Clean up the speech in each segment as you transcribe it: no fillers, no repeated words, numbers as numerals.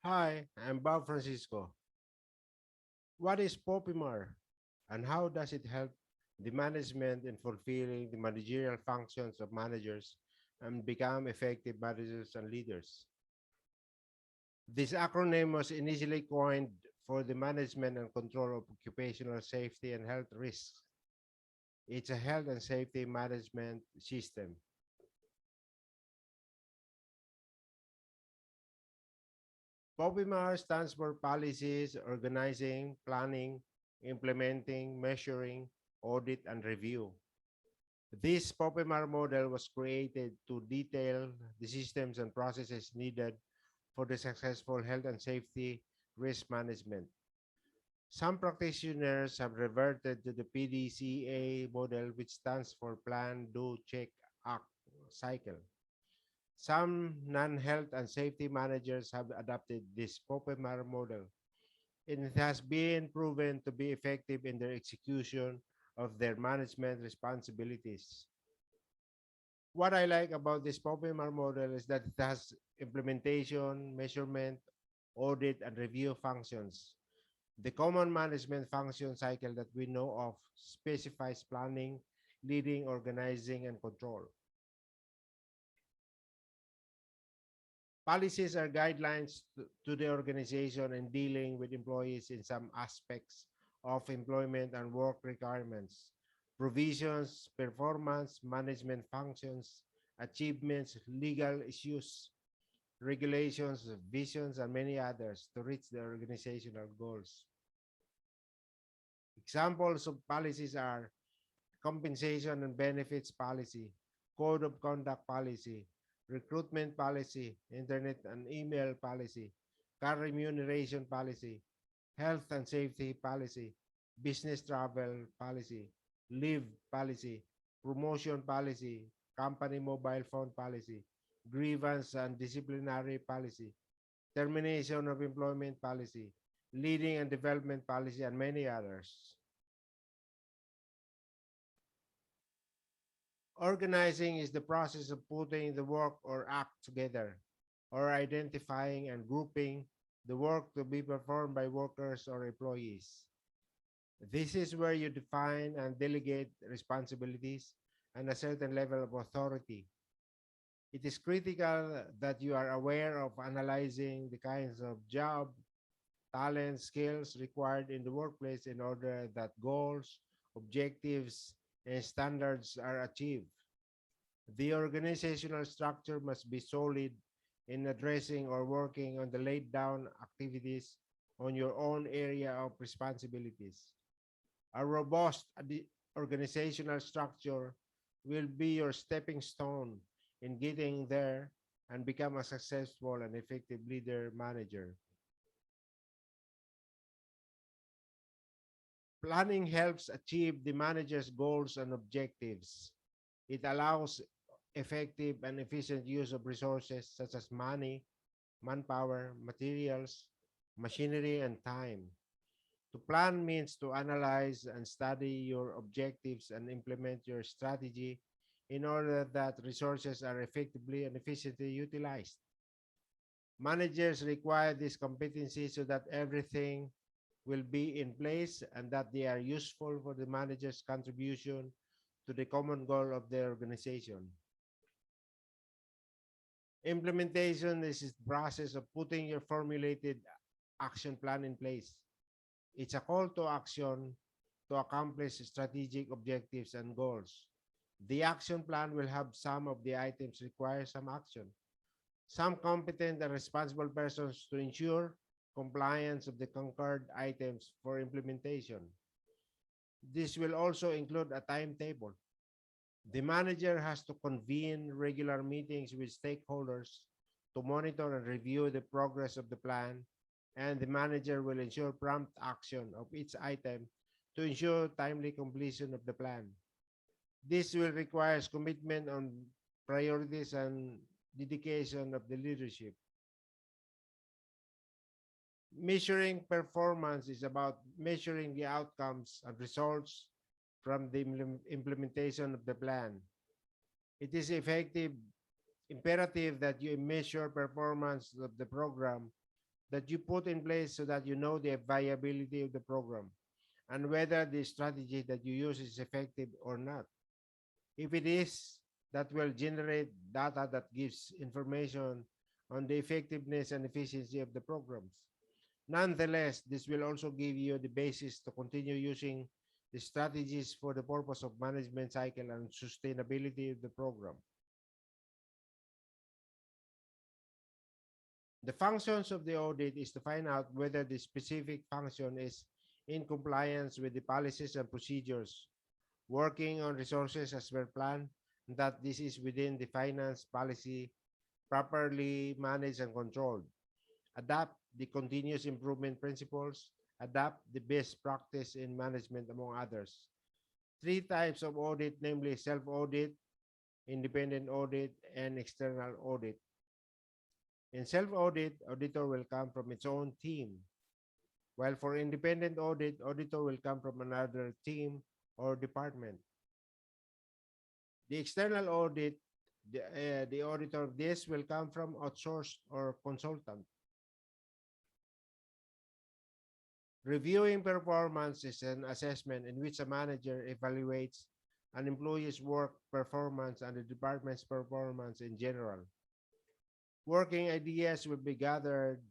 Hi, I'm Bob Francisco. What is POPIMAR and how does it help the management in fulfilling the managerial functions of managers and become effective managers and leaders? This acronym was initially coined for the management and control of occupational safety and health risks. It's a health and safety management system. POPIMAR stands for Policies, Organizing, Planning, Implementing, Measuring, Audit, and Review. This POPIMAR model was created to detail the systems and processes needed for the successful health and safety risk management. Some practitioners have reverted to the PDCA model, which stands for Plan, Do, Check, Act cycle. Some non-health and safety managers have adopted this POPIMAR model, and it has been proven to be effective in their execution of their management responsibilities. What I like about this POPIMAR model is that it has implementation, measurement, audit, and review functions. The common management function cycle that we know of specifies planning, leading, organizing, and control. Policies are guidelines to the organization in dealing with employees in some aspects of employment and work requirements, provisions, performance, management functions, achievements, legal issues, regulations, visions, and many others to reach the organizational goals. Examples of policies are compensation and benefits policy, code of conduct policy, recruitment policy, internet and email policy, car remuneration policy, health and safety policy, business travel policy, leave policy, promotion policy, company mobile phone policy, grievance and disciplinary policy, termination of employment policy, leading and development policy, and many others. Organizing is the process of putting the work or act together, or identifying and grouping the work to be performed by workers or employees. This is where you define and delegate responsibilities and a certain level of authority. It is critical that you are aware of analyzing the kinds of job, talent, skills required in the workplace in order that goals, objectives, and standards are achieved. The organizational structure must be solid in addressing or working on the laid down activities on your own area of responsibilities. A robust organizational structure will be your stepping stone in getting there and become a successful and effective leader manager. Planning helps achieve the manager's goals and objectives. It allows effective and efficient use of resources such as money, manpower, materials, machinery, and time. To plan means to analyze and study your objectives and implement your strategy in order that resources are effectively and efficiently utilized. Managers require this competency so that everything will be in place and that they are useful for the manager's contribution to the common goal of the organization. Implementation is the process of putting your formulated action plan in place. It's a call to action to accomplish strategic objectives and goals. The action plan will have some of the items require some action. Some competent and responsible persons to ensure compliance of the concurred items for implementation. This will also include a timetable. The manager has to convene regular meetings with stakeholders to monitor and review the progress of the plan, and the manager will ensure prompt action of each item to ensure timely completion of the plan. This will require commitment on priorities and dedication of the leadership. Measuring performance is about measuring the outcomes and results from the implementation of the plan. It is imperative that you measure performance of the program that you put in place so that you know the viability of the program and whether the strategy that you use is effective or not. If it is, that will generate data that gives information on the effectiveness and efficiency of the programs. Nonetheless, this will also give you the basis to continue using the strategies for the purpose of management cycle and sustainability of the program. The functions of the audit is to find out whether the specific function is in compliance with the policies and procedures, working on resources as per plan, and that this is within the finance policy, properly managed and controlled, adapt the continuous improvement principles, adapt the best practice in management, among others. Three types of audit, namely self-audit, independent audit, and external audit. In self-audit, auditor will come from its own team, while for independent audit, auditor will come from another team or department. The external audit, the auditor of this will come from outsourced or consultant. Reviewing performance is an assessment in which a manager evaluates an employee's work performance and the department's performance in general. Working ideas will be gathered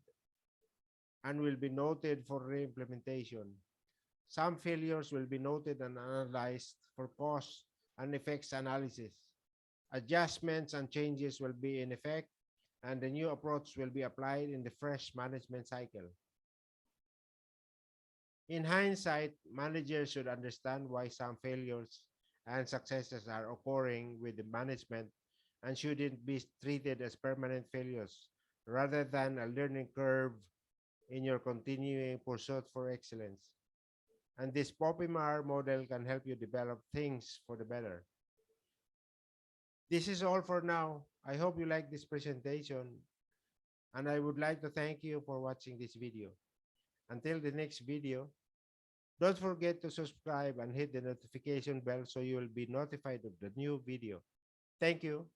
and will be noted for re-implementation. Some failures will be noted and analyzed for cost and effects analysis. Adjustments and changes will be in effect, and the new approach will be applied in the fresh management cycle. In hindsight, managers should understand why some failures and successes are occurring with the management and shouldn't be treated as permanent failures rather than a learning curve in your continuing pursuit for excellence. And this POPIMAR model can help you develop things for the better. This is all for now. I hope you like this presentation, and I would like to thank you for watching this video. Until the next video, don't forget to subscribe and hit the notification bell so you will be notified of the new video. Thank you.